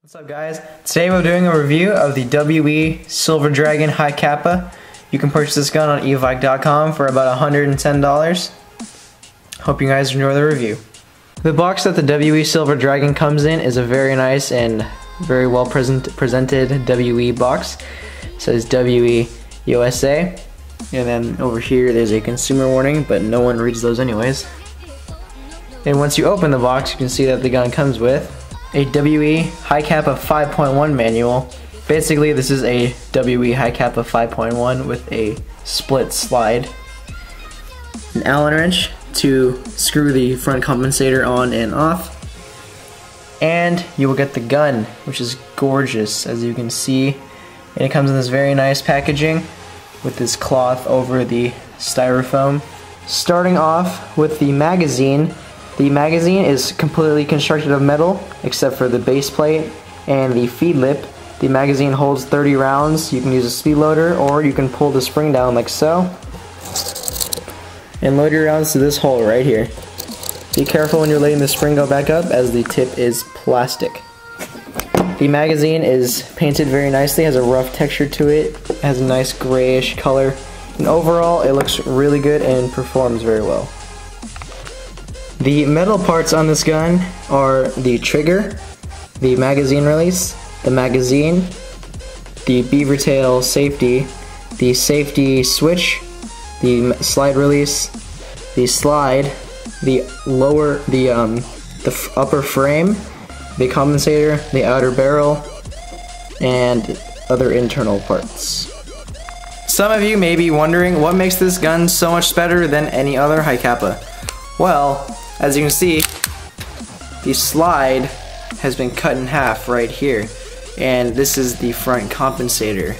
What's up guys? Today we're doing a review of the WE Silver Dragon High Kappa. You can purchase this gun on evike.com for about $110. Hope you guys enjoy the review. The box that the WE Silver Dragon comes in is a very nice and very well presented WE box. It says WE USA, and then over here there's a consumer warning, but no one reads those anyways. And once you open the box, you can see that the gun comes with a WE High Kappa 5.1 manual. Basically, this is a WE High Kappa 5.1 with a split slide, an Allen wrench to screw the front compensator on and off, and you will get the gun, which is gorgeous, as you can see. And it comes in this very nice packaging with this cloth over the styrofoam. Starting off with the magazine. The magazine is completely constructed of metal, except for the base plate and the feed lip. The magazine holds 30 rounds. You can use a speed loader, or you can pull the spring down like so, and load your rounds to this hole right here. Be careful when you're letting the spring go back up, as the tip is plastic. The magazine is painted very nicely, has a rough texture to it, has a nice grayish color, and overall it looks really good and performs very well. The metal parts on this gun are the trigger, the magazine release, the magazine, the beaver tail safety, the safety switch, the slide release, the slide, the upper frame, the compensator, the outer barrel, and other internal parts. Some of you may be wondering what makes this gun so much better than any other High Kappa. Well, as you can see, the slide has been cut in half right here, and this is the front compensator.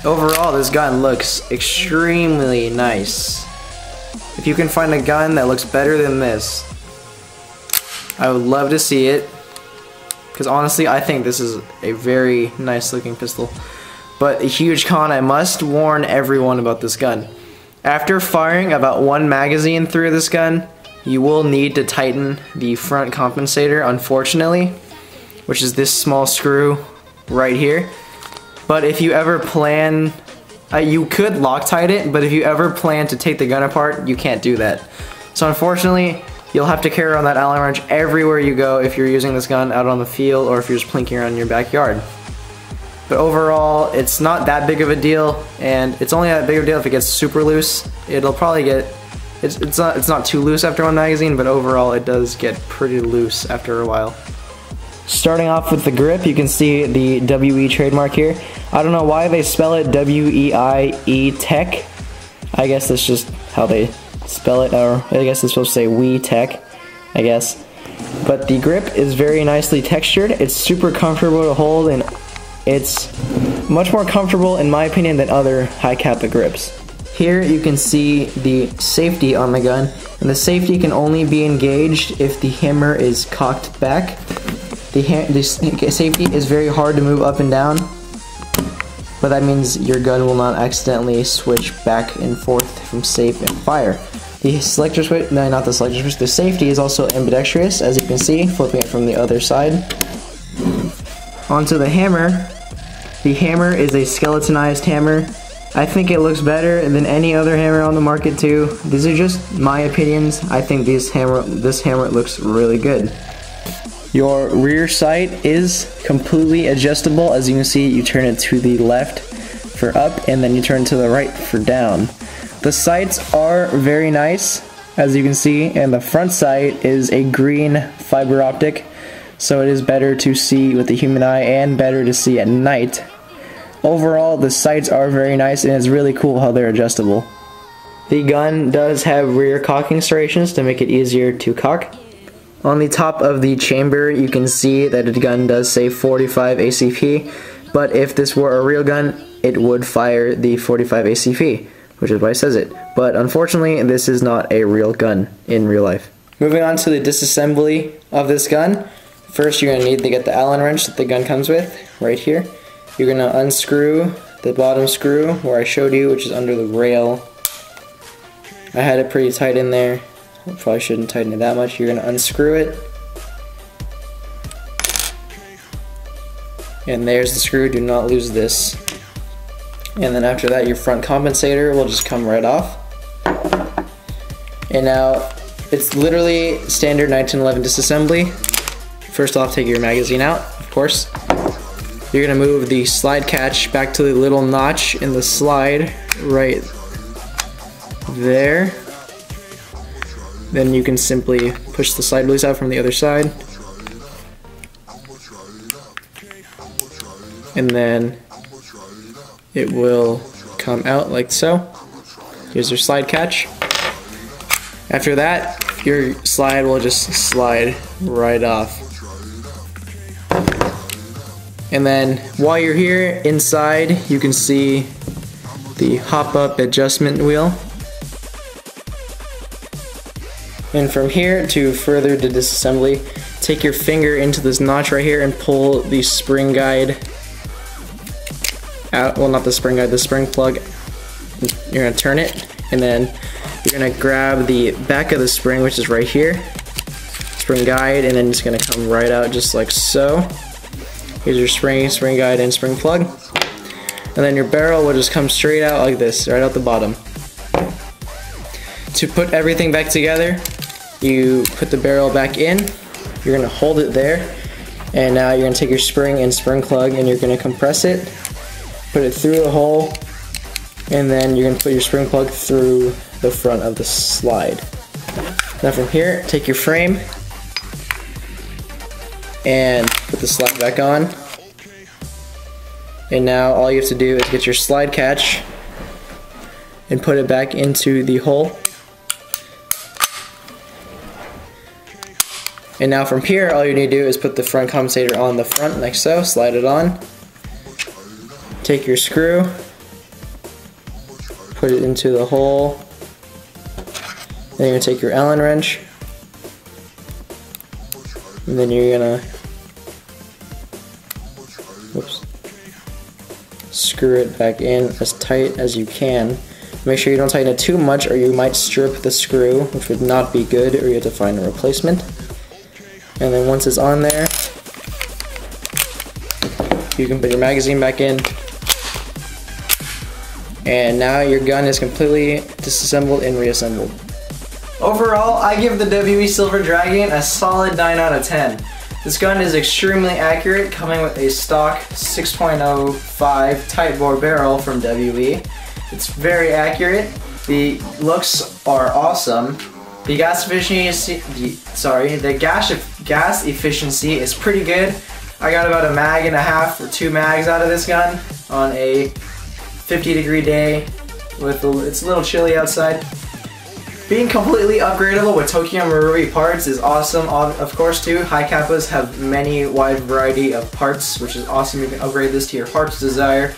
Overall, this gun looks extremely nice. If you can find a gun that looks better than this, I would love to see it, because honestly I think this is a very nice looking pistol. But a huge con, I must warn everyone about this gun. After firing about one magazine through this gun, you will need to tighten the front compensator, unfortunately, which is this small screw right here. But if you ever plan, you could Loctite it, but if you ever plan to take the gun apart, you can't do that. So unfortunately, you'll have to carry around that Allen wrench everywhere you go if you're using this gun out on the field, or if you're just plinking around in your backyard. But overall, it's not that big of a deal, and it's only that big of a deal if it gets super loose. It'll probably get, it's not too loose after one magazine, but overall it does get pretty loose after a while. Starting off with the grip, you can see the WE trademark here. I don't know why they spell it W-E-I-E Tech. I guess that's just how they spell it, or I guess it's supposed to say We Tech, I guess. But the grip is very nicely textured. It's super comfortable to hold, and it's much more comfortable in my opinion than other High Kappa grips. Here you can see the safety on the gun, and the safety can only be engaged if the hammer is cocked back. The safety is very hard to move up and down, but that means your gun will not accidentally switch back and forth from safe and fire. The selector switch, no, not the selector switch, the safety is also ambidextrous, as you can see, flipping it from the other side. Onto the hammer. The hammer is a skeletonized hammer. I think it looks better than any other hammer on the market too. These are just my opinions. I think this hammer looks really good. Your rear sight is completely adjustable. As you can see, you turn it to the left for up, and then you turn to the right for down. The sights are very nice, as you can see, and the front sight is a green fiber optic, so it is better to see with the human eye and better to see at night. Overall, the sights are very nice, and it's really cool how they're adjustable. The gun does have rear cocking serrations to make it easier to cock. On the top of the chamber, you can see that the gun does say 45 ACP, but if this were a real gun, it would fire the 45 ACP, which is why it says it. But unfortunately, this is not a real gun in real life. Moving on to the disassembly of this gun. First, you're going to need to get the Allen wrench that the gun comes with, right here. You're going to unscrew the bottom screw where I showed you, which is under the rail. I had it pretty tight in there. Probably shouldn't tighten it that much. You're going to unscrew it. And there's the screw, do not lose this. And then after that, your front compensator will just come right off. And now, it's literally standard 1911 disassembly. First off, take your magazine out, of course. You're gonna move the slide catch back to the little notch in the slide right there. Then you can simply push the slide release out from the other side. And then it will come out like so. Here's your slide catch. After that, your slide will just slide right off. And then while you're here inside, you can see the hop-up adjustment wheel. And from here to further the disassembly, take your finger into this notch right here and pull the spring guide out. Well, not the spring guide, the spring plug. You're gonna turn it, and then you're gonna grab the back of the spring, which is right here, spring guide, and then it's gonna come right out just like so. Here's your spring guide, and spring plug. And then your barrel will just come straight out like this, right out the bottom. To put everything back together, you put the barrel back in, you're gonna hold it there, and now you're gonna take your spring and spring plug and you're gonna compress it, put it through the hole, and then you're gonna put your spring plug through the front of the slide. Now from here, take your frame and put the slide back on. And now all you have to do is get your slide catch and put it back into the hole. And now from here, all you need to do is put the front compensator on the front like so, slide it on. Take your screw, put it into the hole. Then you're gonna take your Allen wrench, and then you're gonna screw it back in as tight as you can. Make sure you don't tighten it too much or you might strip the screw, which would not be good, or you have to find a replacement. And then once it's on there, you can put your magazine back in. And now your gun is completely disassembled and reassembled. Overall, I give the WE Silver Dragon a solid 9 out of 10. This gun is extremely accurate, coming with a stock 6.05 tight bore barrel from WE. It's very accurate. The looks are awesome. The gas efficiency, gas efficiency is pretty good. I got about a mag and a half or 2 mags out of this gun on a 50-degree day. It's a little chilly outside. Being completely upgradable with Tokyo Marui parts is awesome. Of course too, high capas have many wide variety of parts, which is awesome. You can upgrade this to your heart's desire.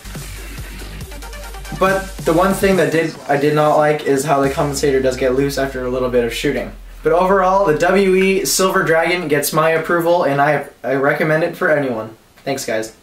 But the one thing that I did not like is how the compensator does get loose after a little bit of shooting. But overall, the WE Silver Dragon gets my approval, and I recommend it for anyone. Thanks guys.